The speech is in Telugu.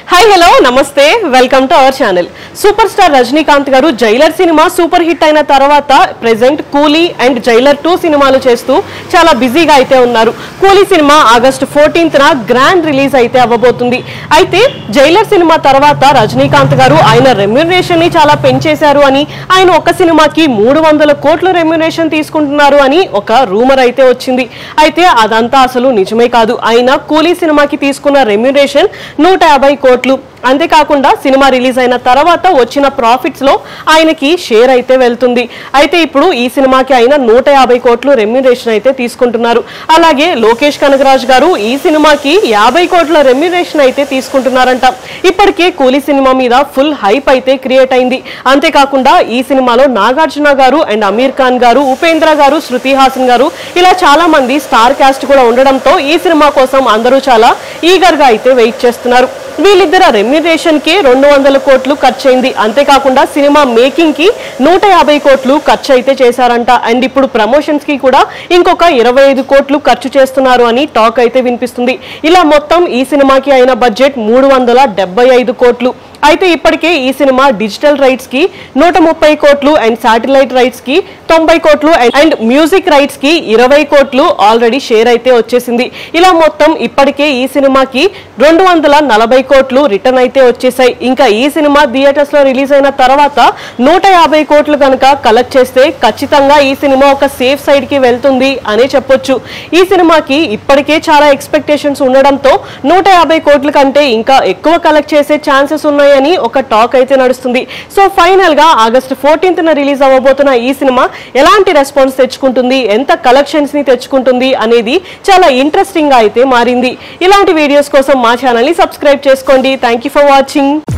हाय हेलो नमस्ते welcome to our channel super star Rajinikanth garu Jailer cinema super hit అయిన తర్వాత ప్రెజెంట్ కూలీ అండ్ జైలర్ 2 సినిమాలు చేస్తూ చాలా బిజీగా అయితే ఉన్నారు. కూలీ సినిమా ఆగస్ట్ 14th న గ్రాండ్ రిలీజ్ అయితే అవ్వబోతుంది. అయితే జైలర్ సినిమా తర్వాత రజనీకాంత్ గారు ఆయన రెమ్యునరేషన్ ని చాలా పెంచేశారు అని, ఆయన ఒక సినిమాకి 300 కోట్ల రెమ్యునరేషన్ తీసుకుంటున్నారు అని ఒక రూమర్ అయితే వచ్చింది. అయితే అదంతా అసలు నిజమే కాదు. ఆయన కూలీ సినిమాకి తీసుకున్న రెమ్యునరేషన్ 150 కోట్లు. అంతేకాకుండా సినిమా రిలీజ్ అయిన తర్వాత వచ్చిన ప్రాఫిట్స్ లో ఆయనకి షేర్ అయితే వెళ్తుంది. అయితే ఇప్పుడు ఈ సినిమాకి ఆయన 150 కోట్లు రెమ్యునరేషన్ అయితే తీసుకుంటున్నారు. అలాగే లోకేష్ కనగరాజ్ గారు ఈ సినిమాకి 50 కోట్ల రెమ్యునరేషన్ అయితే తీసుకుంటున్నారంట. ఇప్పటికే కూలీ సినిమా మీద ఫుల్ హైప్ అయితే క్రియేట్ అయింది. అంతేకాకుండా ఈ సినిమాలో నాగార్జున గారు అండ్ అమీర్ ఖాన్ గారు, ఉపేంద్ర గారు, శృతి హాసన్ గారు ఇలా చాలా మంది స్టార్ కాస్ట్ కూడా ఉండడంతో ఈ సినిమా కోసం అందరూ చాలా ఈగర్ గా అయితే వెయిట్ చేస్తున్నారు. వీళ్ళిద్దరు రెమ్యునరేషన్ కి 200 కోట్లు ఖర్చయింది. అంతేకాకుండా సినిమా మేకింగ్ కి 150 కోట్లు ఖర్చు అయితే చేశారంట. అండ్ ఇప్పుడు ప్రమోషన్స్ కి కూడా ఇంకొక 25 కోట్లు ఖర్చు చేస్తున్నారు అని టాక్ అయితే వినిపిస్తుంది. ఇలా మొత్తం ఈ సినిమాకి అయిన బడ్జెట్ 375 కోట్లు. అయితే ఇప్పటికే ఈ సినిమా డిజిటల్ రైట్స్ కి 130 కోట్లు అండ్ శాటిలైట్ రైట్స్ కి 90 కోట్లు అండ్ మ్యూజిక్ రైట్స్ కి 20 కోట్లు ఆల్రెడీ షేర్ అయితే వచ్చేసింది. ఇలా మొత్తం ఇప్పటికే ఈ సినిమాకి 240 కోట్లు రిటర్న్ అయితే వచ్చేసాయి. ఇంకా ఈ సినిమా థియేటర్స్ లో రిలీజ్ అయిన తర్వాత 150 కోట్లు కనుక కలెక్ట్ చేస్తే ఖచ్చితంగా ఈ సినిమా ఒక సేఫ్ సైడ్ కి వెళ్తుంది అనే చెప్పొచ్చు. ఈ సినిమాకి ఇప్పటికే చాలా ఎక్స్పెక్టేషన్స్ ఉండడంతో 150 కోట్ల కంటే ఇంకా ఎక్కువ కలెక్ట్ చేసే ఛాన్సెస్ ఉన్నాయి అని ఒక టాక్ అయితే నడుస్తుంది. సో ఫైనల్ గా ఆగస్ట్ 14th న రిలీజ్ అవ్వబోతున్న ఈ సినిమా ఎలాంటి రెస్పాన్స్ తెచ్చుకుంటుంది, ఎంత కలెక్షన్స్ ని తెచ్చుకుంటుంది అనేది చాలా ఇంట్రెస్టింగ్ గా అయితే మారింది. ఇలాంటి వీడియోస్ కోసం మా ఛానల్ ని సబ్స్క్రైబ్ చేసుకోండి. Thank you for watching.